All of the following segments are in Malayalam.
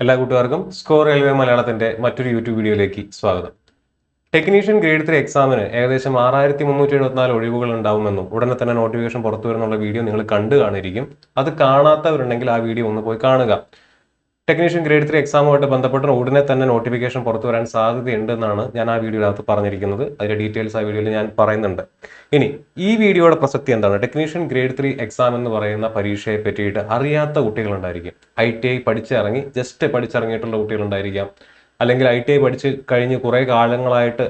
എല്ലാ കൂട്ടുകാർക്കും സ്കോർ റെയിൽവേ മലയാളത്തിന്റെ മറ്റൊരു യൂട്യൂബ് വീഡിയോയിലേക്ക് സ്വാഗതം. ടെക്നീഷ്യൻ ഗ്രേഡ് 3 എക്സാമിന് ഏകദേശം 6374 ഒഴിവുകൾ ഉണ്ടാവുമെന്നും ഉടനെ തന്നെ നോട്ടിഫിക്കേഷൻ പുറത്തു വരുന്നുള്ള വീഡിയോ നിങ്ങൾ കണ്ടു കാണിരിക്കും. അത് കാണാത്തവരുണ്ടെങ്കിൽ ആ വീഡിയോ ഒന്ന് പോയി കാണുക. ടെക്നീഷ്യൻ ഗ്രേഡ് 3 എക്സാമുമായിട്ട് ബന്ധപ്പെട്ട് ഉടനെ തന്നെ നോട്ടിഫിക്കേഷൻ പുറത്തു വരാൻ സാധ്യതയുണ്ടെന്നാണ് ഞാൻ ആ വീഡിയോയിനകത്ത് പറഞ്ഞിരിക്കുന്നത്. അതിന്റെ ഡീറ്റെയിൽസ് ആ വീഡിയോയിൽ ഞാൻ പറയുന്നുണ്ട്. ഇനി ഈ വീഡിയോയുടെ പ്രസക്തി എന്താണ്? ടെക്നീഷ്യൻ ഗ്രേഡ് 3 എക്സാം എന്ന് പറയുന്ന പരീക്ഷയെ പറ്റിയിട്ട് അറിയാത്ത കുട്ടികളുണ്ടായിരിക്കും. ITI പഠിച്ചിറങ്ങി ജസ്റ്റ് പഠിച്ചിറങ്ങിയിട്ടുള്ള കുട്ടികളുണ്ടായിരിക്കാം, അല്ലെങ്കിൽ ITI പഠിച്ച് കഴിഞ്ഞ് കുറേ കാലങ്ങളായിട്ട്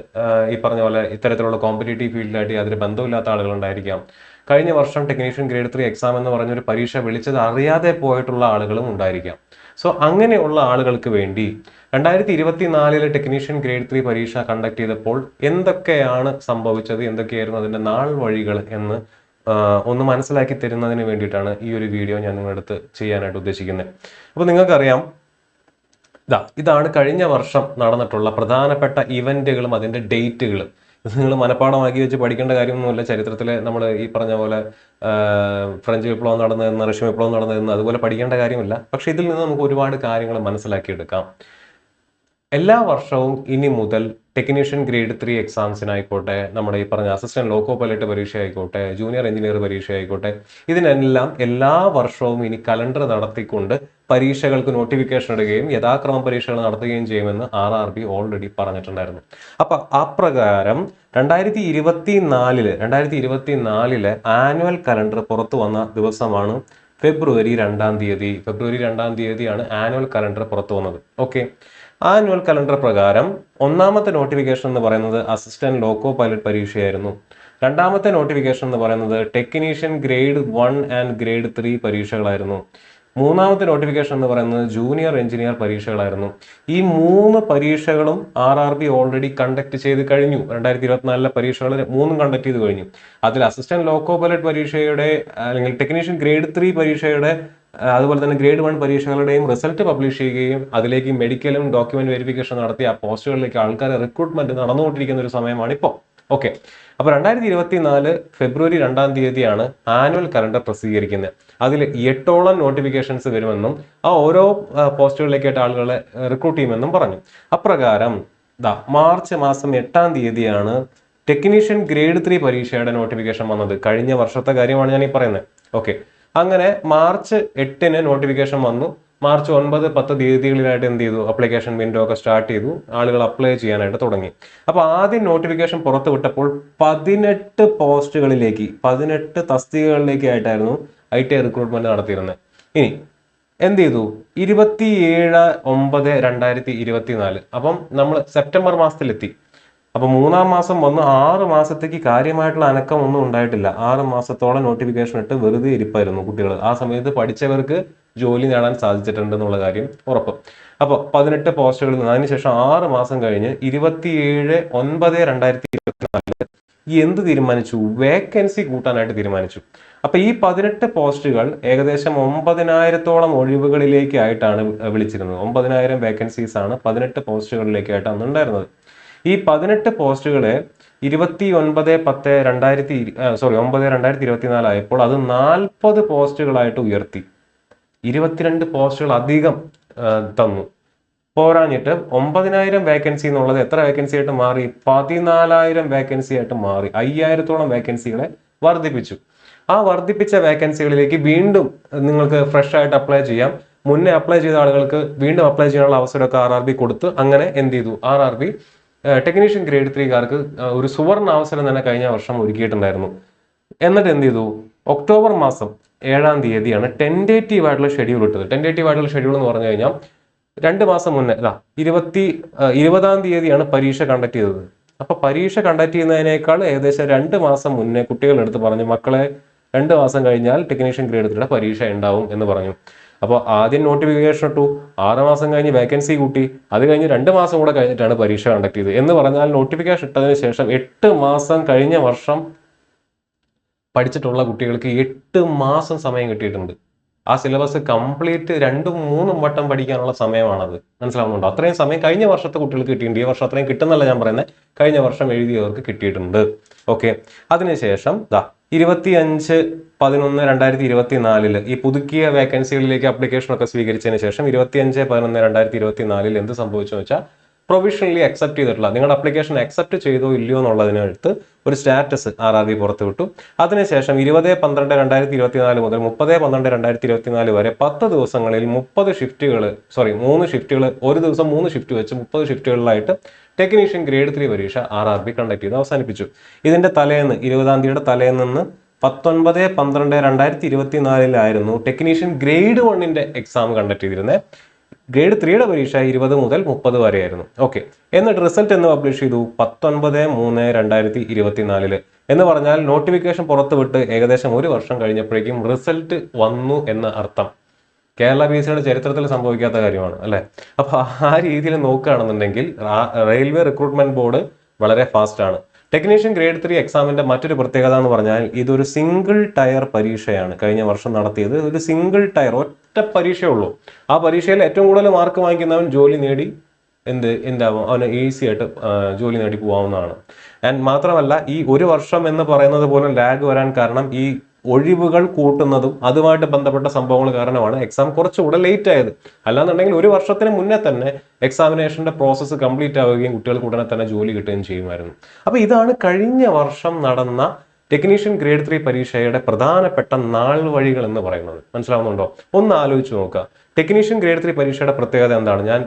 ഈ പറഞ്ഞ പോലെ ഇത്തരത്തിലുള്ള കോമ്പറ്റേറ്റീവ് ഫീൽഡിലായിട്ട് യാതൊരു ബന്ധമില്ലാത്ത ആളുകളുണ്ടായിരിക്കാം. കഴിഞ്ഞ വർഷം ടെക്നീഷ്യൻ ഗ്രേഡ് 3 എക്സാം എന്ന് പറഞ്ഞൊരു പരീക്ഷ വിളിച്ചത് അറിയാതെ പോയിട്ടുള്ള ആളുകളും ഉണ്ടായിരിക്കാം. സോ അങ്ങനെയുള്ള ആളുകൾക്ക് വേണ്ടി 2024 ടെക്നീഷ്യൻ ഗ്രേഡ് 3 പരീക്ഷ കണ്ടക്ട് ചെയ്തപ്പോൾ എന്തൊക്കെയാണ് സംഭവിച്ചത്, എന്തൊക്കെയായിരുന്നു അതിൻ്റെ നാൾ വഴികൾ എന്ന് ഒന്ന് മനസ്സിലാക്കി തരുന്നതിന് വേണ്ടിയിട്ടാണ് ഈ ഒരു വീഡിയോ ഞാൻ നിങ്ങളുടെ അടുത്ത് ചെയ്യാനായിട്ട് ഉദ്ദേശിക്കുന്നത്. അപ്പോൾ നിങ്ങൾക്കറിയാം, ഇതാണ് കഴിഞ്ഞ വർഷം നടന്നിട്ടുള്ള പ്രധാനപ്പെട്ട ഇവന്റുകളും അതിൻ്റെ ഡേറ്റുകളും. ഇത് നിങ്ങൾ മനഃപ്പാടമാക്കി വെച്ച് പഠിക്കേണ്ട കാര്യമൊന്നുമില്ല. ചരിത്രത്തിൽ നമ്മൾ ഈ പറഞ്ഞ പോലെ ഫ്രഞ്ച് വിപ്ലവം നടന്നതെന്ന്, റഷ്യൻ വിപ്ലവം നടന്നതെന്ന് അതുപോലെ പഠിക്കേണ്ട കാര്യമില്ല. പക്ഷെ ഇതിൽ നിന്ന് നമുക്ക് ഒരുപാട് കാര്യങ്ങൾ മനസ്സിലാക്കിയെടുക്കാം. എല്ലാ വർഷവും ഇനി മുതൽ ടെക്നീഷ്യൻ ഗ്രേഡ് 3 എക്സാംസിനായിക്കോട്ടെ, നമ്മുടെ ഈ പറഞ്ഞ അസിസ്റ്റന്റ് ലോക്കോ പൈലറ്റ് പരീക്ഷ ആയിക്കോട്ടെ, ജൂനിയർ എഞ്ചിനീയർ പരീക്ഷ ആയിക്കോട്ടെ, ഇതിനെല്ലാം എല്ലാ വർഷവും ഇനി കലണ്ടർ നടത്തിക്കൊണ്ട് പരീക്ഷകൾക്ക് നോട്ടിഫിക്കേഷൻ ഇടുകയും യഥാക്രമം പരീക്ഷകൾ നടത്തുകയും ചെയ്യുമെന്ന് RRB ഓൾറെഡി പറഞ്ഞിട്ടുണ്ടായിരുന്നു. അപ്പൊ അപ്രകാരം 2024 ആനുവൽ കലണ്ടർ പുറത്തു വന്ന ദിവസമാണ് ഫെബ്രുവരി 2-ാം തീയതി. ഫെബ്രുവരി 2-ാം തീയതിയാണ് ആനുവൽ കലണ്ടർ പുറത്തു വന്നത്. ഓക്കെ, ആനുവൽ കലണ്ടർ പ്രകാരം ഒന്നാമത്തെ നോട്ടിഫിക്കേഷൻ എന്ന് പറയുന്നത് അസിസ്റ്റന്റ് ലോക്കോ പൈലറ്റ് പരീക്ഷയായിരുന്നു. രണ്ടാമത്തെ നോട്ടിഫിക്കേഷൻ എന്ന് പറയുന്നത് ടെക്നീഷ്യൻ ഗ്രേഡ് 1 ആൻഡ് ഗ്രേഡ് 3 പരീക്ഷകളായിരുന്നു. മൂന്നാമത്തെ നോട്ടിഫിക്കേഷൻ എന്ന് പറയുന്നത് ജൂനിയർ എഞ്ചിനീയർ പരീക്ഷകളായിരുന്നു. ഈ 3 പരീക്ഷകളും RRB ഓൾറെഡി കണ്ടക്ട് ചെയ്ത് കഴിഞ്ഞു. 2024 പരീക്ഷകൾ 3 കണ്ടക്ട് ചെയ്ത് കഴിഞ്ഞു. അതിൽ അസിസ്റ്റന്റ് ലോക്കോ പൈലറ്റ് പരീക്ഷയുടെ അല്ലെങ്കിൽ ടെക്നീഷ്യൻ ഗ്രേഡ് 3 പരീക്ഷയുടെ അതുപോലെ തന്നെ ഗ്രേഡ് 1 പരീക്ഷകളുടെയും റിസൾട്ട് പബ്ലിഷ് ചെയ്യുകയും അതിലേക്ക് മെഡിക്കലും ഡോക്യുമെന്റ് വെരിഫിക്കേഷൻ നടത്തി ആ പോസ്റ്റുകളിലേക്ക് ആൾക്കാരെ റിക്രൂട്ട്മെന്റ് നടന്നുകൊണ്ടിരിക്കുന്ന ഒരു സമയമാണ് ഇപ്പോൾ. ഓക്കെ, അപ്പോൾ 2024 ഫെബ്രുവരി 2-ാം തീയതിയാണ് ആനുവൽ കലണ്ടർ പ്രസിദ്ധീകരിക്കുന്നത്. അതിൽ 8ഓളം നോട്ടിഫിക്കേഷൻസ് വരുമെന്നും ആ ഓരോ പോസ്റ്റുകളിലേക്കായിട്ട് ആളുകളെ റിക്രൂട്ട് ചെയ്യുമെന്നും പറഞ്ഞു. അപ്രകാരം മാർച്ച് മാസം 8-ാം തീയതിയാണ് ടെക്നീഷ്യൻ ഗ്രേഡ് 3 പരീക്ഷയുടെ നോട്ടിഫിക്കേഷൻ വന്നത്. കഴിഞ്ഞ വർഷത്തെ കാര്യമാണ് ഞാൻ ഈ പറയുന്നത്. ഓക്കെ, അങ്ങനെ മാർച്ച് 8-ന് നോട്ടിഫിക്കേഷൻ വന്നു. മാർച്ച് 9, 10 തീയതികളിലായിട്ട് എന്ത് ചെയ്തു? അപ്ലിക്കേഷൻ വിൻഡോ ഒക്കെ സ്റ്റാർട്ട് ചെയ്തു. ആളുകൾ അപ്ലൈ ചെയ്യാനായിട്ട് തുടങ്ങി. അപ്പോൾ ആദ്യം നോട്ടിഫിക്കേഷൻ പുറത്തു വിട്ടപ്പോൾ 18 പോസ്റ്റുകളിലേക്ക്, 18 തസ്തികകളിലേക്കായിട്ടായിരുന്നു ITI റിക്രൂട്ട്മെന്റ് നടത്തിയിരുന്നത്. ഇനി എന്ത് ചെയ്തു? 27/9/2024. അപ്പം നമ്മൾ സെപ്റ്റംബർ മാസത്തിലെത്തി. അപ്പൊ 3-ാം മാസം വന്ന് 6 മാസത്തേക്ക് കാര്യമായിട്ടുള്ള അനക്കം ഒന്നും ഉണ്ടായിട്ടില്ല. 6 മാസത്തോളം നോട്ടിഫിക്കേഷൻ ഇട്ട് വെറുതെ ഇരിപ്പായിരുന്നു കുട്ടികൾ. ആ സമയത്ത് പഠിച്ചവർക്ക് ജോലി നേടാൻ സാധിച്ചിട്ടുണ്ട് എന്നുള്ള കാര്യം ഉറപ്പ്. അപ്പോൾ 18 പോസ്റ്റുകളിൽ നിന്ന് അതിനുശേഷം 6 മാസം കഴിഞ്ഞ് 27/9/2024 എന്ത് തീരുമാനിച്ചു? വേക്കൻസി കൂട്ടാനായിട്ട് തീരുമാനിച്ചു. അപ്പൊ ഈ 18 പോസ്റ്റുകൾ ഏകദേശം 9000-ഓളം ഒഴിവുകളിലേക്കായിട്ടാണ് വിളിച്ചിരുന്നത്. 9000 വേക്കൻസീസ് ആണ് 18 പോസ്റ്റുകളിലേക്കായിട്ട് അന്ന് ഉണ്ടായിരുന്നത്. ഈ 18 പോസ്റ്റുകളെ 29/9/2024 ആയപ്പോൾ അത് 40 പോസ്റ്റുകളായിട്ട് ഉയർത്തി. 22 പോസ്റ്റുകൾ അധികം തന്നു. പോരാഞ്ഞിട്ട് 9000 വേക്കൻസി എന്നുള്ളത് എത്ര വേക്കൻസി ആയിട്ട് മാറി? 14000 വേക്കൻസി ആയിട്ട് മാറി. 5000-ഓളം വേക്കൻസികളെ വർദ്ധിപ്പിച്ചു. ആ വർദ്ധിപ്പിച്ച വേക്കൻസികളിലേക്ക് വീണ്ടും നിങ്ങൾക്ക് ഫ്രഷ് ആയിട്ട് അപ്ലൈ ചെയ്യാം. മുന്നേ അപ്ലൈ ചെയ്ത ആളുകൾക്ക് വീണ്ടും അപ്ലൈ ചെയ്യാനുള്ള അവസരമൊക്കെ RRB കൊടുത്ത് അങ്ങനെ എന്ത് ചെയ്തു? RRB ടെക്നീഷ്യൻ ഗ്രേഡ് 3-കാർക്ക് ഒരു സുവർണ അവസരം തന്നെ കഴിഞ്ഞ വർഷം ഒരുക്കിയിട്ടുണ്ടായിരുന്നു. എന്നിട്ട് എന്ത് ചെയ്തു? ഒക്ടോബർ മാസം 7-ാം തീയതിയാണ് ടെൻഡേറ്റീവ് ആയിട്ടുള്ള ഷെഡ്യൂൾ ഇട്ടത്. ടെൻഡേറ്റീവ് ആയിട്ടുള്ള ഷെഡ്യൂൾ എന്ന് പറഞ്ഞു കഴിഞ്ഞാൽ 2 മാസം മുന്നേ 20-ാം തീയതിയാണ് പരീക്ഷ കണ്ടക്ട് ചെയ്തത്. അപ്പൊ പരീക്ഷ കണ്ടക്ട് ചെയ്യുന്നതിനേക്കാൾ ഏകദേശം 2 മാസം മുന്നേ കുട്ടികളെടുത്ത് പറഞ്ഞു, മക്കളെ 2 മാസം കഴിഞ്ഞാൽ ടെക്നീഷ്യൻ ഗ്രേഡ് 3 പരീക്ഷ ഉണ്ടാവും എന്ന് പറഞ്ഞു. അപ്പോൾ ആദ്യം നോട്ടിഫിക്കേഷൻ ഇട്ടു, 6 മാസം കഴിഞ്ഞ് വേക്കൻസി കൂട്ടി, അത് കഴിഞ്ഞ് 2 മാസം കൂടെ കഴിഞ്ഞിട്ടാണ് പരീക്ഷ കണ്ടക്ട് ചെയ്തത്. എന്ന് പറഞ്ഞാൽ നോട്ടിഫിക്കേഷൻ ഇട്ടതിന് ശേഷം 8 മാസം കഴിഞ്ഞ വർഷം പഠിച്ചിട്ടുള്ള കുട്ടികൾക്ക് 8 മാസം സമയം കിട്ടിയിട്ടുണ്ട്. ആ സിലബസ് കംപ്ലീറ്റ് 2-3 വട്ടം പഠിക്കാനുള്ള സമയമാണത്. മനസ്സിലാവുന്നുണ്ടോ? അത്രയും സമയം കഴിഞ്ഞ വർഷത്തെ കുട്ടികൾക്ക് കിട്ടിയിട്ടുണ്ട്. ഈ വർഷം അത്രയും കിട്ടുന്നല്ല ഞാൻ പറയുന്നത്, കഴിഞ്ഞ വർഷം എഴുതിയവർക്ക് കിട്ടിയിട്ടുണ്ട്. ഓക്കെ, അതിനുശേഷം 25/11/2024 ഈ പുതുക്കിയ വേക്കൻസികളിലേക്ക് അപ്ലിക്കേഷനൊക്കെ സ്വീകരിച്ചതിന് ശേഷം 25/11/2024 എന്ത് സംഭവിച്ചെന്ന് വെച്ചാൽ പ്രൊവിഷണലി അക്സെപ്റ്റ് ചെയ്തിട്ടുള്ള നിങ്ങളുടെ അപ്ലിക്കേഷൻ അക്സെപ്റ്റ് ചെയ്തോ ഇല്ലയോ എന്നുള്ളതിനടുത്ത് ഒരു സ്റ്റാറ്റസ് RRB പുറത്തുവിട്ടു. അതിനുശേഷം 20/12/2024 മുതൽ 30/12/2024 വരെ 10 ദിവസങ്ങളിൽ 3 ഷിഫ്റ്റുകൾ ഒരു ദിവസം 3 ഷിഫ്റ്റ് വെച്ച് 30 ഷിഫ്റ്റുകളിലായിട്ട് ടെക്നീഷ്യൻ ഗ്രേഡ് 3 പരീക്ഷ RRB കണ്ടക്ട് ചെയ്ത് അവസാനിപ്പിച്ചു. ഇതിന്റെ തലേന്ന് 20-ാം തീയതിയുടെ തലേന്ന് 19/12/2024 ടെക്നീഷ്യൻ ഗ്രേഡ് 1ന്റെ എക്സാം കണ്ടക്ട് ചെയ്തിരുന്നത്. ഗ്രേഡ് 3യുടെ പരീക്ഷ 20 മുതൽ 30 വരെയായിരുന്നു. ഓക്കെ, എന്നിട്ട് റിസൾട്ട് എന്ന് പബ്ലിഷ് ചെയ്തു 19/3/2024 എന്ന് പറഞ്ഞാൽ നോട്ടിഫിക്കേഷൻ പുറത്തുവിട്ട് ഏകദേശം 1 വർഷം കഴിഞ്ഞപ്പോഴേക്കും റിസൾട്ട് വന്നു എന്ന് അർത്ഥം. കേരള PSCയുടെ ചരിത്രത്തിൽ സംഭവിക്കാത്ത കാര്യമാണ് അല്ലെ. അപ്പൊ ആ രീതിയിൽ നോക്കുകയാണെന്നുണ്ടെങ്കിൽ റെയിൽവേ റിക്രൂട്ട്മെന്റ് ബോർഡ് വളരെ ഫാസ്റ്റ് ആണ്. ടെക്നീഷ്യൻ ഗ്രേഡ് 3 എക്സാമിന്റെ മറ്റൊരു പ്രത്യേകത എന്ന് പറഞ്ഞാൽ ഇതൊരു സിംഗിൾ ടയർ പരീക്ഷയാണ്. കഴിഞ്ഞ വർഷം നടത്തിയത് ഒരു സിംഗിൾ ടയർ, ഒറ്റ പരീക്ഷയുള്ളൂ. ആ പരീക്ഷയിൽ ഏറ്റവും കൂടുതൽ മാർക്ക് വാങ്ങിക്കുന്നവൻ ജോലി നേടി എന്താവും അവന് ഈസി ആയിട്ട് ജോലി നേടി പോകാവുന്നതാണ്. ആൻഡ് മാത്രമല്ല ഈ 1 വർഷം എന്ന് പറയുന്നത് പോലും ലാഗ് വരാൻ കാരണം ഈ ഒഴിവുകൾ കൂട്ടുന്നതും അതുമായിട്ട് ബന്ധപ്പെട്ട സംഭവങ്ങൾ കാരണമാണ് എക്സാം കുറച്ചുകൂടെ ലേറ്റ് ആയത്. അല്ലാന്നുണ്ടെങ്കിൽ 1 വർഷത്തിന് മുന്നേ തന്നെ എക്സാമിനേഷന്റെ പ്രോസസ്സ് കംപ്ലീറ്റ് ആവുകയും കുട്ടികൾക്ക് ഉടനെ തന്നെ ജോലി കിട്ടുകയും ചെയ്യുമായിരുന്നു. അപ്പൊ ഇതാണ് കഴിഞ്ഞ വർഷം നടന്ന ടെക്നീഷ്യൻ ഗ്രേഡ് 3 പരീക്ഷയുടെ പ്രധാനപ്പെട്ട നാൾ വഴികൾ എന്ന് പറയുന്നത്. മനസ്സിലാവുന്നുണ്ടോ? ഒന്ന് ആലോചിച്ച് നോക്കുക. ടെക്നീഷ്യൻ ഗ്രേഡ് 3 പരീക്ഷയുടെ പ്രത്യേകത എന്താണ്? ഞാൻ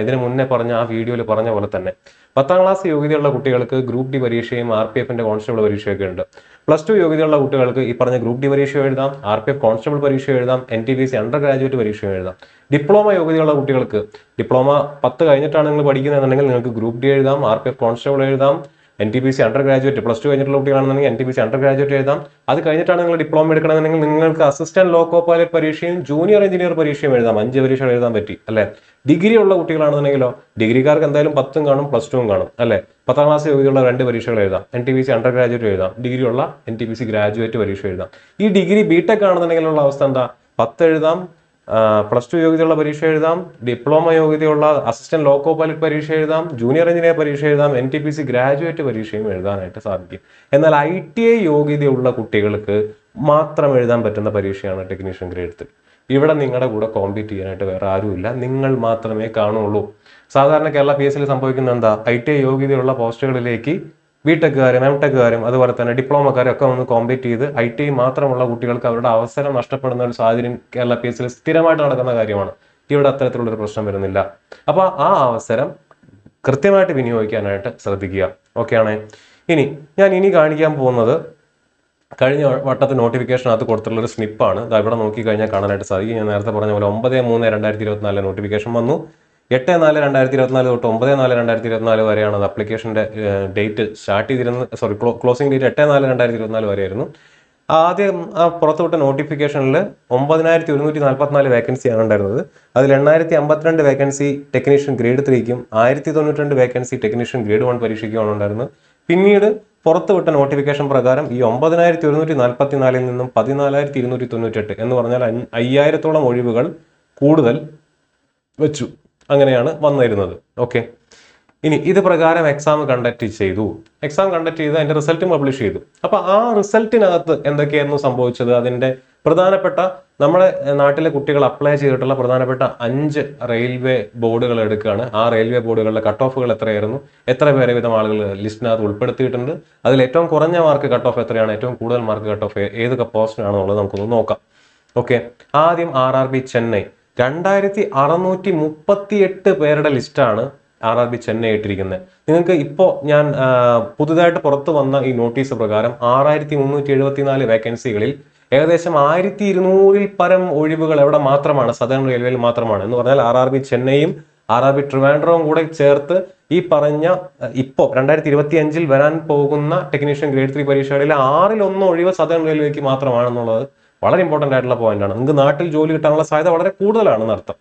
ഇതിന് മുന്നേ പറഞ്ഞ ആ വീഡിയോയിൽ പറഞ്ഞ പോലെ തന്നെ 10ാം ക്ലാസ് യോഗ്യതയുള്ള കുട്ടികൾക്ക് ഗ്രൂപ്പ് ഡി പരീക്ഷയും RPFന്റെ കോൺസ്റ്റബിൾ പരീക്ഷയൊക്കെ ഉണ്ട്. +2 യോഗ്യതയുള്ള കുട്ടികൾക്ക് ഈ പറഞ്ഞ ഗ്രൂപ്പ് ഡി പരീക്ഷ എഴുതാം, RPF കോൺസ്റ്റബിൾ പരീക്ഷ എഴുതാം, NTPC അണ്ടർ ഗ്രാജുവേറ്റ് പരീക്ഷ എഴുതാം. ഡിപ്ലോമ യോഗ്യതയുള്ള കുട്ടികൾക്ക് ഡിപ്ലോമ 10 കഴിഞ്ഞിട്ടാണ് നിങ്ങൾ പഠിക്കുന്നതെന്നുണ്ടെങ്കിൽ നിങ്ങൾക്ക് ഗ്രൂപ്പ് ഡി എഴുതാം, RPF കോൺസ്റ്റബിൾ എഴുതാം, NTPC അണ്ടർ ഗ്രാജുവേറ്റ് +2 കഴിഞ്ഞിട്ടുള്ള കുട്ടികളാണെന്നുണ്ടെങ്കിൽ NTPC അണ്ടർ ഗ്രാജുവേറ്റ് എഴുതാം. അത് കഴിഞ്ഞിട്ടാണ് നിങ്ങൾ ഡിപ്ലോമ എടുക്കണമെന്നുണ്ടെങ്കിൽ നിങ്ങൾക്ക് അസിസ്റ്റന്റ് ലോ കോ പൈലറ്റ് പരീക്ഷയും ജൂനിയർ എഞ്ചിനീയർ പരീക്ഷയും എഴുതാം. 5 പരീക്ഷകൾ എഴുതാൻ പറ്റി അല്ലെ. ഡിഗ്രി ഉള്ള കുട്ടികളാണെന്നുണ്ടെങ്കിലോ ഡിഗ്രിക്കാർക്ക് എന്തായാലും 10ഉം കാണും +2ഉം കാണും അല്ലെ. 10ാം ക്ലാസ് യോഗ്യതയുള്ള 2 പരീക്ഷകൾ എഴുതാം. NTPC അണ്ടർ ഗ്രാജുവേറ്റ് എഴുതാം, ഡിഗ്രി ഉള്ള NTPC ഗ്രാജുവേറ്റ് പരീക്ഷ എഴുതാം. ഈ ഡിഗ്രി BTech ആണെന്നുണ്ടെങ്കിലുള്ള അവസ്ഥ എന്താ? 10 എഴുതാം, +2 യോഗ്യതയുള്ള പരീക്ഷ എഴുതാം, ഡിപ്ലോമ യോഗ്യതയുള്ള അസിസ്റ്റന്റ് ലോ കോ പൈലറ്റ് പരീക്ഷ എഴുതാം, ജൂനിയർ എഞ്ചിനീയർ പരീക്ഷ എഴുതാം, NTPC ഗ്രാജുവേറ്റ് പരീക്ഷയും എഴുതാനായിട്ട് സാധിക്കും. എന്നാൽ ITI യോഗ്യതയുള്ള കുട്ടികൾക്ക് മാത്രം എഴുതാൻ പറ്റുന്ന പരീക്ഷയാണ് ടെക്നീഷ്യൻ ഗ്രേഡ് 3. ഇവിടെ നിങ്ങളുടെ കൂടെ കോമ്പീറ്റ് ചെയ്യാനായിട്ട് വേറെ ആരുമില്ല, നിങ്ങൾ മാത്രമേ കാണുള്ളൂ. സാധാരണ കേരള PSCയിൽ സംഭവിക്കുന്ന എന്താ? ITI യോഗ്യതയുള്ള പോസ്റ്റുകളിലേക്ക് BTechകാരും MTechകാരും അതുപോലെ തന്നെ ഡിപ്ലോമക്കാരും ഒക്കെ ഒന്ന് കോമ്പീറ്റ് ചെയ്ത് ITI മാത്രമുള്ള കുട്ടികൾക്ക് അവരുടെ അവസരം നഷ്ടപ്പെടുന്ന ഒരു സാഹചര്യം കേരള PSCയിൽ സ്ഥിരമായിട്ട് നടക്കുന്ന കാര്യമാണ്. ഇവിടെ അത്തരത്തിലുള്ളൊരു പ്രശ്നം വരുന്നില്ല. അപ്പൊ ആ അവസരം കൃത്യമായിട്ട് വിനിയോഗിക്കാനായിട്ട് ശ്രദ്ധിക്കുക. ഓക്കെ ആണേ. ഞാൻ കാണിക്കാൻ പോകുന്നത് കഴിഞ്ഞ വട്ടത്തെ നോട്ടിഫിക്കേഷനകത്ത് കൊടുത്തിട്ടുള്ള ഒരു സ്നിപ്പാണ്. ഇവിടെ നോക്കിക്കഴിഞ്ഞാൽ കാണാനായിട്ട് സാധിക്കും. ഞാൻ നേരത്തെ പറഞ്ഞ പോലെ 9/3/2024 നോട്ടിഫിക്കേഷൻ വന്നു. 8/4/2024 തൊട്ട് 9/4/2024 വരെയാണ് അത് അപ്ലിക്കേഷന്റെ ഡേറ്റ് സ്റ്റാർട്ട് ചെയ്തിരുന്നത്. ക്ലോസിംഗ് ഡേറ്റ് 8/4/2024 വരെയായിരുന്നു. ആദ്യം പുറത്തുവിട്ട നോട്ടിഫിക്കേഷനിൽ 9144 വേക്കൻസിയാണ് ഉണ്ടായിരുന്നത്. അതിൽ 852 വേക്കൻസി ടെക്നീഷ്യൻ ഗ്രേഡ് 3ക്കും 1092 വേക്കൻസി ടെക്നീഷ്യൻ ഗ്രേഡ് 1 പരീക്ഷയ്ക്കുമാണ് ഉണ്ടായിരുന്നത്. പിന്നീട് പുറത്തുവിട്ട നോട്ടിഫിക്കേഷൻ പ്രകാരം ഈ 9144 നിന്നും 14298 എന്ന് പറഞ്ഞാൽ 5000-ഓളം ഒഴിവുകൾ കൂടുതൽ വെച്ചു. അങ്ങനെയാണ് വന്നിരുന്നത്. ഓക്കെ, ഇത് പ്രകാരം എക്സാം കണ്ടക്ട് ചെയ്തു. അതിന്റെ റിസൾട്ടും പബ്ലിഷ് ചെയ്തു. അപ്പൊ ആ റിസൾട്ടിനകത്ത് എന്തൊക്കെയായിരുന്നു സംഭവിച്ചത്? അതിന്റെ പ്രധാനപ്പെട്ട നമ്മുടെ നാട്ടിലെ കുട്ടികൾ അപ്ലൈ ചെയ്തിട്ടുള്ള പ്രധാനപ്പെട്ട 5 റെയിൽവേ ബോർഡുകൾ എടുക്കുകയാണ്. ആ റെയിൽവേ ബോർഡുകളുടെ കട്ട് ഓഫുകൾ എത്രയായിരുന്നു, എത്ര പേരെ വിധം ആളുകൾ ലിസ്റ്റിനകത്ത് ഉൾപ്പെടുത്തിയിട്ടുണ്ട്, അതിൽ ഏറ്റവും കുറഞ്ഞ മാർക്ക് കട്ട് ഓഫ് എത്രയാണ്, ഏറ്റവും കൂടുതൽ മാർക്ക് കട്ട് ഓഫ് ഏതൊക്കെ പോസ്റ്റിനാണെന്നുള്ളത് നമുക്കൊന്ന് നോക്കാം. ഓക്കെ, ആദ്യം RRB ചെന്നൈ 2638 പേരുടെ ലിസ്റ്റാണ് RRB ചെന്നൈ ഇട്ടിരിക്കുന്നത്. നിങ്ങൾക്ക് ഇപ്പോൾ ഞാൻ പുതുതായിട്ട് പുറത്തു വന്ന ഈ നോട്ടീസ് പ്രകാരം 6374 വേക്കൻസികളിൽ ഏകദേശം 1200-ൽ പരം ഒഴിവുകൾ എവിടെ മാത്രമാണ്? സദേൺ റെയിൽവേയിൽ മാത്രമാണ്. എന്ന് പറഞ്ഞാൽ RRB ചെന്നൈയും RRB ട്രിവാൻഡ്രവും കൂടെ ചേർത്ത് ഈ പറഞ്ഞ ഇപ്പോൾ 2025-ൽ വരാൻ പോകുന്ന ടെക്നീഷ്യൻ ഗ്രേഡ് 3 പരീക്ഷകളിൽ 6-ൽ-1 ഒഴിവ് സദേൺ റെയിൽവേക്ക് മാത്രമാണെന്നുള്ളത് വളരെ ഇമ്പോർട്ടൻ്റ് ആയിട്ടുള്ള പോയിന്റാണ്. നിങ്ങൾക്ക് നാട്ടിൽ ജോലി കിട്ടാനുള്ള സാധ്യത വളരെ കൂടുതലാണെന്ന് അർത്ഥം.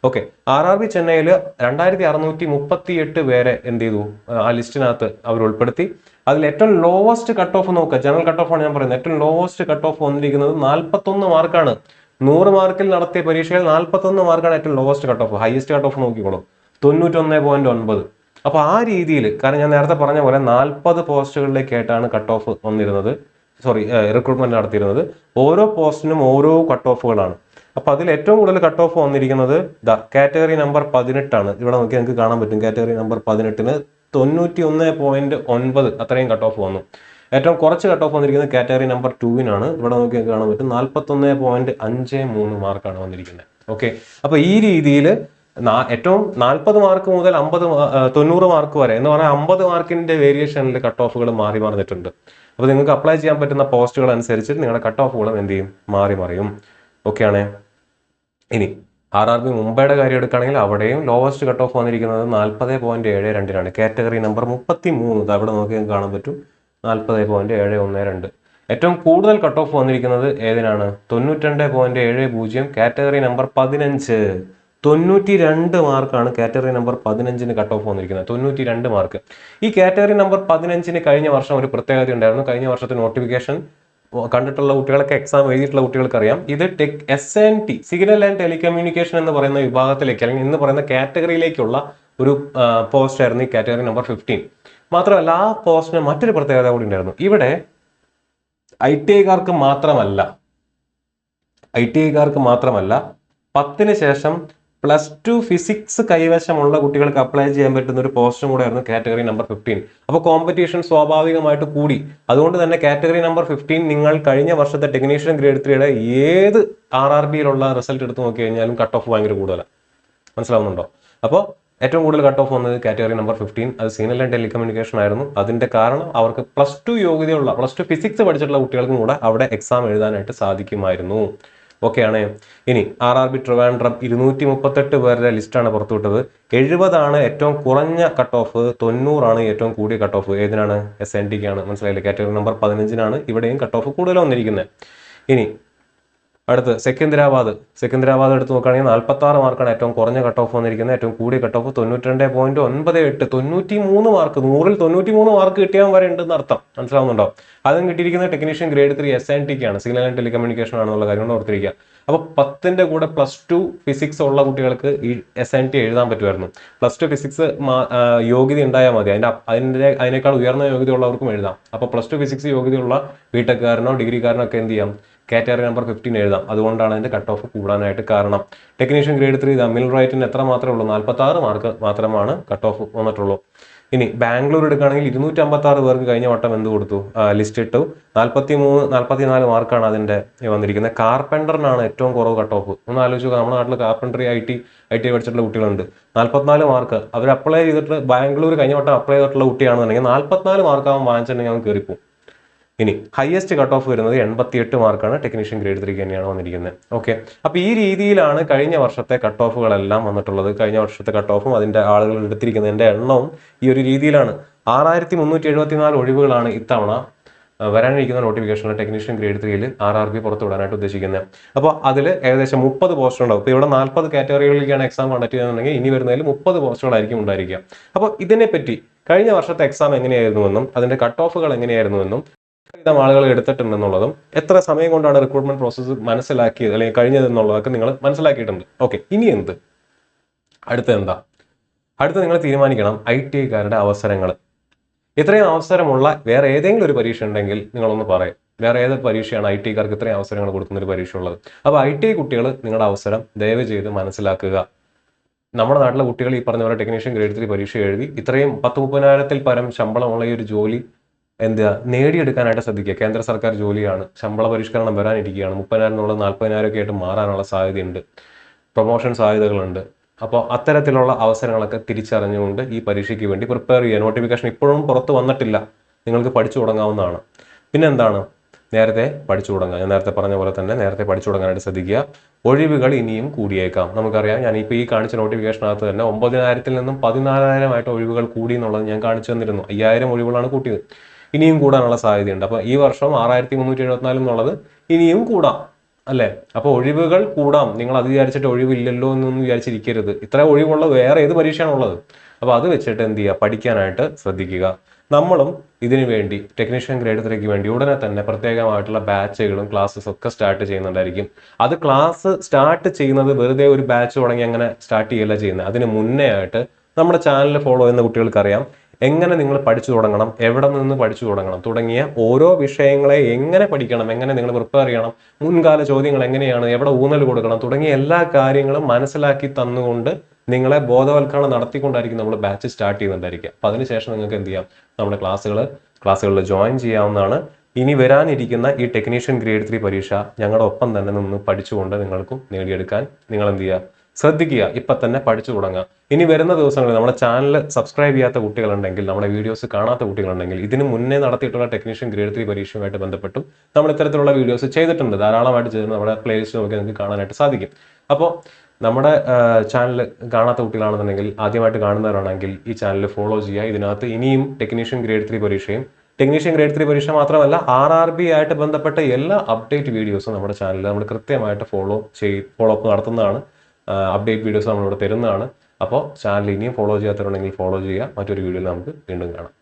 ഓക്കെ, RRB ചെന്നൈയിൽ 2638 പേരെ എന്ത് ചെയ്തു? ആ ലിസ്റ്റിനകത്ത് അവർ ഉൾപ്പെടുത്തി. അതിൽ ഏറ്റവും ലോവസ്റ്റ് കട്ട് ഓഫ് നോക്കുക, ജനറൽ കട്ട് ഓഫ് ആണ് ഞാൻ പറയുന്നത്. ഏറ്റവും ലോവസ്റ്റ് കട്ട് ഓഫ് വന്നിരിക്കുന്നത് 41 മാർക്കാണ്. 100 മാർക്കിൽ നടത്തിയ പരീക്ഷയിൽ 41 മാർക്കാണ് ഏറ്റവും lowest cut off. Highest cut off നോക്കിക്കോളൂ 91.9. അപ്പൊ ആ രീതിയിൽ, കാരണം ഞാൻ നേരത്തെ പറഞ്ഞ പോലെ 40 പോസ്റ്റുകളിലേക്കായിട്ടാണ് കട്ട് ഓഫ് വന്നിരുന്നത്. റിക്രൂട്ട്മെന്റ് നടത്തിയിരുന്നത്. ഓരോ പോസ്റ്റിനും ഓരോ കട്ട് ഓഫുകളാണ്. അപ്പൊ അതിൽ ഏറ്റവും കൂടുതൽ കട്ട് ഓഫ് വന്നിരിക്കുന്നത് കാറ്റഗറി നമ്പർ 18 ആണ്. ഇവിടെ നോക്കി നിങ്ങൾക്ക് കാണാൻ പറ്റും. കാറ്റഗറി നമ്പർ 18ന് 91.9 അത്രയും കട്ട് ഓഫ് വന്നു. ഏറ്റവും കുറച്ച് കട്ട് ഓഫ് വന്നിരിക്കുന്നത് കാറ്റഗറി നമ്പർ 2വിനാണ്. ഇവിടെ നോക്കി കാണാൻ പറ്റും 41.53 മാർക്കാണ് വന്നിരിക്കുന്നത്. ഓക്കെ, അപ്പൊ ഈ രീതിയിൽ ഏറ്റവും 40 മാർക്ക് മുതൽ 90 മാർക്ക് വരെ എന്ന് പറഞ്ഞാൽ 50 മാർക്കിന്റെ വേരിയേഷനിൽ കട്ട് ഓഫുകൾ മാറി മറിഞ്ഞിട്ടുണ്ട്. അപ്പൊ നിങ്ങൾക്ക് അപ്ലൈ ചെയ്യാൻ പറ്റുന്ന പോസ്റ്റുകൾ അനുസരിച്ച് നിങ്ങളുടെ കട്ട് ഓഫുകളും എന്ത് ചെയ്യും, മാറി മറിയും. ഓക്കെ ആണേ. ഇനി RRB മുംബൈയുടെ കാര്യം എടുക്കുകയാണെങ്കിൽ അവിടെയും ലോവസ്റ്റ് കട്ട് ഓഫ് വന്നിരിക്കുന്നത് 40.72 കാറ്റഗറി നമ്പർ 33. അവിടെ നോക്കി കാണാൻ പറ്റും 40.712. ഏറ്റവും കൂടുതൽ കട്ട് ഓഫ് വന്നിരിക്കുന്നത് ഏതിനാണ്? 92.70 കാറ്റഗറി നമ്പർ 15. 92 മാർക്കാണ് കാറ്റഗറി നമ്പർ 15ന് കട്ട് ഓഫ് വന്നിരിക്കുന്നത്. 92 മാർക്ക്. ഈ കാറ്റഗറി നമ്പർ 15ന് കഴിഞ്ഞ വർഷം ഒരു പ്രത്യേകത ഉണ്ടായിരുന്നു. കഴിഞ്ഞ വർഷത്തെ നോട്ടിഫിക്കേഷൻ കണ്ടിട്ടുള്ള കുട്ടികളൊക്കെ, എക്സാം എഴുതിയിട്ടുള്ള കുട്ടികൾക്ക് അറിയാം. ഇത് SNT സിഗ്നൽ ആൻഡ് ടെലികമ്മ്യൂണിക്കേഷൻ എന്ന് പറയുന്ന വിഭാഗത്തിലേക്ക്, അല്ലെങ്കിൽ എന്ന് പറയുന്ന കാറ്റഗറിയിലേക്കുള്ള ഒരു പോസ്റ്റ് ആയിരുന്നു ഈ കാറ്റഗറി നമ്പർ 15. മാത്രമല്ല ആ പോസ്റ്റിന് മറ്റൊരു പ്രത്യേകത കൂടി ഉണ്ടായിരുന്നു. ഇവിടെ ITIക്കാർക്ക് മാത്രമല്ല 10ന് ശേഷം +2 ഫിസിക്സ് കൈവശമുള്ള കുട്ടികൾക്ക് അപ്ലൈ ചെയ്യാൻ പറ്റുന്ന ഒരു പോസ്റ്റും കൂടെ ആയിരുന്നു കാറ്റഗറി നമ്പർ 15. അപ്പോൾ കോമ്പറ്റീഷൻ സ്വാഭാവികമായിട്ട് കൂടി. അതുകൊണ്ട് തന്നെ കാറ്റഗറി നമ്പർ 15 നിങ്ങൾ കഴിഞ്ഞ വർഷത്തെ ടെക്നീഷ്യൻ ഗ്രേഡ് 3യുടെ ഏത് RRBയിലുള്ള റിസൾട്ട് എടുത്ത് നോക്കി കഴിഞ്ഞാലും കട്ട് ഓഫ് ഭയങ്കര കൂടുതലാണ്. മനസ്സിലാവുന്നുണ്ടോ? അപ്പോൾ ഏറ്റവും കൂടുതൽ കട്ട് ഓഫ് വന്നത് കാറ്റഗറി നമ്പർ 15. അത് സിഗ്നൽ ആൻഡ് ടെലികമ്മ്യൂണിക്കേഷൻ ആയിരുന്നു. അതിന്റെ കാരണം അവർക്ക് +2 യോഗ്യതയുള്ള, +2 ഫിസിക്സ് പഠിച്ചിട്ടുള്ള കുട്ടികൾക്കും കൂടെ അവിടെ എക്സാം എഴുതാനായിട്ട് സാധിക്കുമായിരുന്നു. ഓക്കെ ആണ്. ഇനി RRB ട്രിവാൻഡ്രം 238 പേരുടെ ലിസ്റ്റാണ് പുറത്തുവിട്ടത്. 70 ഏറ്റവും കുറഞ്ഞ കട്ട് ഓഫ്, 90 ഏറ്റവും കൂടിയ കട്ട് ഓഫ്. ഏതിനാണ്? SNTക്കാണ്. മനസ്സിലായില്ലേ? കാറ്റഗറി നമ്പർ 15നാണ് ഇവിടെയും കട്ട് ഓഫ് കൂടുതൽ വന്നിരിക്കുന്നത്. ഇനി അടുത്ത് സെക്കന്ദരാബാദ് എടുത്ത് നോക്കുകയാണെങ്കിൽ 46 മാർക്കാണ് ഏറ്റവും കുറഞ്ഞ കട്ട് ഓഫ് വന്നിരിക്കുന്നത്. ഏറ്റവും കൂടിയ കട്ട് ഓഫ് 92.98. 93 മാർക്ക്. 100ൽ 93 മാർക്ക് കിട്ടിയാൽ വരെ ഉണ്ടെന്ന് അർത്ഥം. മനസ്സിലാവുന്നുണ്ടോ? അതും കിട്ടിയിരിക്കുന്നത് ടെക്നീഷ്യൻ ഗ്രേഡ് 3 SNTക്കാണ്. സിഗ്നൽ ആൻഡ് ടെലികമ്മ്യൂണിക്കേഷൻ ആണെന്നുള്ള കാര്യം കൊണ്ട് ഓർത്തിരിക്കുക. അപ്പൊ 10ന്റെ കൂടെ +2 ഫിസിക്സ് ഉള്ള കുട്ടികൾക്ക് ഈ SNT എഴുതാൻ പറ്റുമായിരുന്നു. +2 ഫിസിക്സ് യോഗ്യത ഉണ്ടായാൽ മതി. അതിനേക്കാൾ ഉയർന്ന യോഗ്യത ഉള്ളവർക്കും എഴുതാം. അപ്പൊ +2 ഫിസിക്സ് യോഗ്യതയുള്ള ബിടെക്കാരനോ ഡിഗ്രിക്കാരനോ ഒക്കെ എന്ത് ചെയ്യാം? കാറ്റഗറി നമ്പർ 15 എഴുതാം. അതുകൊണ്ടാണ് അതിന്റെ കട്ട് ഓഫ് കൂടാനായിട്ട് കാരണം. ടെക്നീഷ്യൻ ഗ്രേഡ് 3 മിൽ റൈറ്റിന് എത്ര മാത്രമേ ഉള്ളൂ? 46 മാർക്ക് മാത്രമാണ് കട്ട് ഓഫ് വന്നിട്ടുള്ളൂ. ഇനി ബാംഗ്ലൂർ എടുക്കുകയാണെങ്കിൽ 256 പേർക്ക് കഴിഞ്ഞ വട്ടം എന്ത് കൊടുത്തു? ലിസ്റ്റ് ഇട്ടു. 44 മാർക്കാണ് അതിന്റെ വന്നിരിക്കുന്നത്. കാർപ്പൻറ്ററിനാണ് ഏറ്റവും കുറവ് കട്ട് ഓഫ്. ഒന്ന് ആലോചിക്കുക, നമ്മുടെ നാട്ടിൽ കാർപ്പൻറ്ററി ITI പഠിച്ചിട്ടുള്ള കുട്ടികളുണ്ട്. 44 മാർക്ക് അവർ അപ്ലൈ ചെയ്തിട്ട്, ബാംഗ്ലൂർ കഴിഞ്ഞ വട്ടം അപ്ലൈ ചെയ്തിട്ടുള്ള കുട്ടിയാണെന്നുണ്ടെങ്കിൽ 44 മാർക്ക് അവൻ വാങ്ങിച്ചിട്ടുണ്ടെങ്കിൽ അവൻ കയറിപ്പോവും. ഇനി ഹയസ്റ്റ് കട്ട് ഓഫ് വരുന്നത് 88 മാർക്കാണ്. ടെക്നീഷ്യൻ ഗ്രേഡ് 3 തന്നെയാണ് വന്നിരിക്കുന്നത്. ഓക്കെ, അപ്പൊ ഈ രീതിയിലാണ് കഴിഞ്ഞ വർഷത്തെ കട്ട് ഓഫുകളെല്ലാം വന്നിട്ടുള്ളത്. കഴിഞ്ഞ വർഷത്തെ കട്ട് ഓഫും അതിന്റെ ആളുകൾ എടുത്തിരിക്കുന്നതിന്റെ എണ്ണവും ഈ ഒരു രീതിയിലാണ്. 6374 ഒഴിവുകളാണ് ഇത്തവണ വരാനിരിക്കുന്ന നോട്ടിഫിക്കേഷനിൽ ടെക്നീഷ്യൻ ഗ്രേഡ് 3യിൽ RRB പുറത്തുവിടാനായിട്ട് ഉദ്ദേശിക്കുന്നത്. അപ്പോൾ അതിൽ ഏകദേശം 30 പോസ്റ്റ് ഉണ്ടാവും. ഇപ്പോൾ ഇവിടെ 40 കാറ്റഗറികളിലേക്കാണ് എക്സാം കണ്ടക്ട് ചെയ്യുന്നതെങ്കിൽ ഇനി വരുന്നതിൽ 30 പോസ്റ്റുകളായിരിക്കും ഉണ്ടായിരിക്കുക. അപ്പോൾ ഇതിനെപ്പറ്റി കഴിഞ്ഞ വർഷത്തെ എക്സാം എങ്ങനെയായിരുന്നുവെന്നും അതിന്റെ കട്ട് ഓഫുകൾ എങ്ങനെയായിരുന്നുവെന്നും ആളുകൾ എടുത്തിട്ടുണ്ടെന്നുള്ളതും എത്ര സമയം കൊണ്ടാണ് റിക്രൂട്ട്മെന്റ് പ്രോസസ്സ് മനസ്സിലാക്കിയത് അല്ലെങ്കിൽ കഴിഞ്ഞതെന്നുള്ളതൊക്കെ നിങ്ങൾ മനസ്സിലാക്കിയിട്ടുണ്ട്. ഓക്കെ, ഇനി അടുത്ത നിങ്ങൾ തീരുമാനിക്കണം ITIക്കാരുടെ അവസരങ്ങൾ. ഇത്രയും അവസരമുള്ള വേറെ ഏതെങ്കിലും ഒരു പരീക്ഷ ഉണ്ടെങ്കിൽ നിങ്ങളൊന്ന് പറയും. വേറെ ഏത് പരീക്ഷയാണ് ITIക്കാർക്ക് ഇത്രയും അവസരങ്ങൾ കൊടുക്കുന്ന ഒരു പരീക്ഷ ഉള്ളത്? അപ്പോൾ ITI കുട്ടികൾ നിങ്ങളുടെ അവസരം ദയവ് ചെയ്ത് മനസ്സിലാക്കുക. നമ്മുടെ നാട്ടിലെ കുട്ടികൾ ഈ പറഞ്ഞ പോലെ ടെക്നീഷ്യൻ ഗ്രേഡ് 3 പരീക്ഷ എഴുതി ഇത്രയും 10-30,000-ൽ പരം ശമ്പളമുള്ള ഈ ഒരു ജോലി നേടിയെടുക്കാനായിട്ട് ശ്രദ്ധിക്കുക. കേന്ദ്ര സർക്കാർ ജോലിയാണ്. ശമ്പള പരിഷ്കരണം വരാനിരിക്കുകയാണ്. 30,000 എന്നുള്ളത് 40,000 ഒക്കെ ആയിട്ട് മാറാനുള്ള സാധ്യതയുണ്ട്. പ്രൊമോഷൻ സാധ്യതകളുണ്ട്. അപ്പോൾ അത്തരത്തിലുള്ള അവസരങ്ങളൊക്കെ തിരിച്ചറിഞ്ഞുകൊണ്ട് ഈ പരീക്ഷയ്ക്ക് വേണ്ടി പ്രിപ്പയർ ചെയ്യുക. നോട്ടിഫിക്കേഷൻ ഇപ്പോഴും പുറത്ത് വന്നിട്ടില്ല. നിങ്ങൾക്ക് പഠിച്ചു തുടങ്ങാവുന്നതാണ്. പിന്നെ നേരത്തെ പഠിച്ചു തുടങ്ങുക. ഞാൻ നേരത്തെ പറഞ്ഞ പോലെ തന്നെ നേരത്തെ പഠിച്ചു തുടങ്ങാനായിട്ട് ശ്രദ്ധിക്കുക. ഒഴിവുകൾ ഇനിയും കൂടിയേക്കാം. നമുക്കറിയാം, ഞാനിപ്പോൾ ഈ കാണിച്ച നോട്ടിഫിക്കേഷനകത്ത് തന്നെ 9,000-ൽ നിന്നും 14,000 ഒഴിവുകൾ കൂടി എന്നുള്ളത് ഞാൻ കാണിച്ചു തന്നിരുന്നു. 5,000 ഒഴിവുകളാണ് കൂട്ടിയത്. ഇനിയും കൂടാനുള്ള സാധ്യതയുണ്ട്. അപ്പോൾ ഈ വർഷം 6374 എന്നുള്ളത് ഇനിയും കൂടാം അല്ലേ? അപ്പോൾ ഒഴിവുകൾ കൂടാം. നിങ്ങൾ അത് വിചാരിച്ചിട്ട് ഒഴിവില്ലല്ലോ എന്നൊന്നും വിചാരിച്ചിരിക്കരുത്. ഇത്ര ഒഴിവുള്ള വേറെ ഏത് പരീക്ഷയാണുള്ളത്? അപ്പോൾ അത് വെച്ചിട്ട് എന്ത് ചെയ്യുക? പഠിക്കാനായിട്ട് ശ്രദ്ധിക്കുക. നമ്മളും ഇതിനു വേണ്ടി ടെക്നീഷ്യൻ ഗ്രേഡ് 3ക്ക് വേണ്ടി ഉടനെ തന്നെ പ്രത്യേകമായിട്ടുള്ള ബാച്ചുകളും ക്ലാസ്സസ് ഒക്കെ സ്റ്റാർട്ട് ചെയ്യുന്നുണ്ടായിരിക്കും. അത് ക്ലാസ് സ്റ്റാർട്ട് ചെയ്യുന്നത് വെറുതെ ഒരു ബാച്ച് തുടങ്ങി അങ്ങനെ സ്റ്റാർട്ട് ചെയ്യല്ല ചെയ്യുന്നത്. അതിന് മുന്നേ ആയിട്ട് നമ്മുടെ ചാനൽ ഫോളോ ചെയ്യുന്ന കുട്ടികൾക്കറിയാം എങ്ങനെ നിങ്ങൾ പഠിച്ചു തുടങ്ങണം, എവിടെ നിന്ന് പഠിച്ചു തുടങ്ങണം തുടങ്ങിയ ഓരോ വിഷയങ്ങളെ എങ്ങനെ പഠിക്കണം, എങ്ങനെ നിങ്ങൾ പ്രിപ്പയർ ചെയ്യണം, മുൻകാല ചോദ്യങ്ങൾ എങ്ങനെയാണ്, എവിടെ ഊന്നൽ കൊടുക്കണം തുടങ്ങിയ എല്ലാ കാര്യങ്ങളും മനസ്സിലാക്കി തന്നുകൊണ്ട് നിങ്ങളെ ബോധവൽക്കരണം നടത്തിക്കൊണ്ടായിരിക്കും നമ്മൾ ബാച്ച് സ്റ്റാർട്ട് ചെയ്യുന്നുണ്ടായിരിക്കുക. അപ്പം അതിനുശേഷം നിങ്ങൾക്ക് എന്ത് ചെയ്യാം, നമ്മുടെ ക്ലാസ്സുകളിൽ ജോയിൻ ചെയ്യാവുന്നതാണ്. ഇനി വരാനിരിക്കുന്ന ഈ ടെക്നീഷ്യൻ ഗ്രേഡ് 3 പരീക്ഷ ഞങ്ങളുടെ ഒപ്പം തന്നെ നിന്ന് പഠിച്ചുകൊണ്ട് നിങ്ങൾക്കും നേടിയെടുക്കാൻ നിങ്ങൾ എന്ത് ചെയ്യുക, ശ്രദ്ധിക്കുക. ഇപ്പം തന്നെ പഠിച്ചു തുടങ്ങുക. ഇനി വരുന്ന ദിവസങ്ങളിൽ നമ്മുടെ ചാനൽ സബ്സ്ക്രൈബ് ചെയ്യാത്ത കുട്ടികളുണ്ടെങ്കിൽ, നമ്മുടെ വീഡിയോസ് കാണാത്ത കുട്ടികളുണ്ടെങ്കിൽ, ഇതിന് മുന്നേ നടത്തിയിട്ടുള്ള ടെക്നീഷ്യൻ ഗ്രേഡ് 3 പരീക്ഷയുമായിട്ട് ബന്ധപ്പെട്ടും നമ്മൾ ഇത്തരത്തിലുള്ള വീഡിയോസ് ചെയ്തിട്ടുണ്ട്, ധാരാളമായിട്ട് ചെയ്തിട്ടുണ്ട്. നമ്മുടെ പ്ലേലിസ്റ്റ് നോക്കി നിങ്ങൾക്ക് കാണാനായിട്ട് സാധിക്കും. അപ്പോൾ നമ്മുടെ ചാനൽ കാണാത്ത കുട്ടികളാണെന്നുണ്ടെങ്കിൽ, ആദ്യമായിട്ട് കാണുന്നവരാണെങ്കിൽ ഈ ചാനൽ ഫോളോ ചെയ്യുക. ഇതിനകത്ത് ഇനിയും ടെക്നീഷ്യൻ ഗ്രേഡ് 3 പരീക്ഷയും ടെക്നീഷ്യൻ ഗ്രേഡ് 3 പരീക്ഷ മാത്രമല്ല RRB ആയിട്ട് ബന്ധപ്പെട്ട എല്ലാ അപ്ഡേറ്റ് വീഡിയോസും നമ്മുടെ ചാനലിൽ നമ്മൾ കൃത്യമായിട്ട് ഫോളോ അപ്പ് നടത്തുന്നതാണ്. അപ്ഡേറ്റ് വീഡിയോസ് നമ്മളിവിടെ തരുന്നതാണ്. അപ്പോൾ ചാനൽ ഇനിയും ഫോളോ ചെയ്യാത്തവരുണ്ടെങ്കിൽ ഫോളോ ചെയ്യുക. മറ്റൊരു വീഡിയോയിൽ നമുക്ക് വീണ്ടും കാണാം.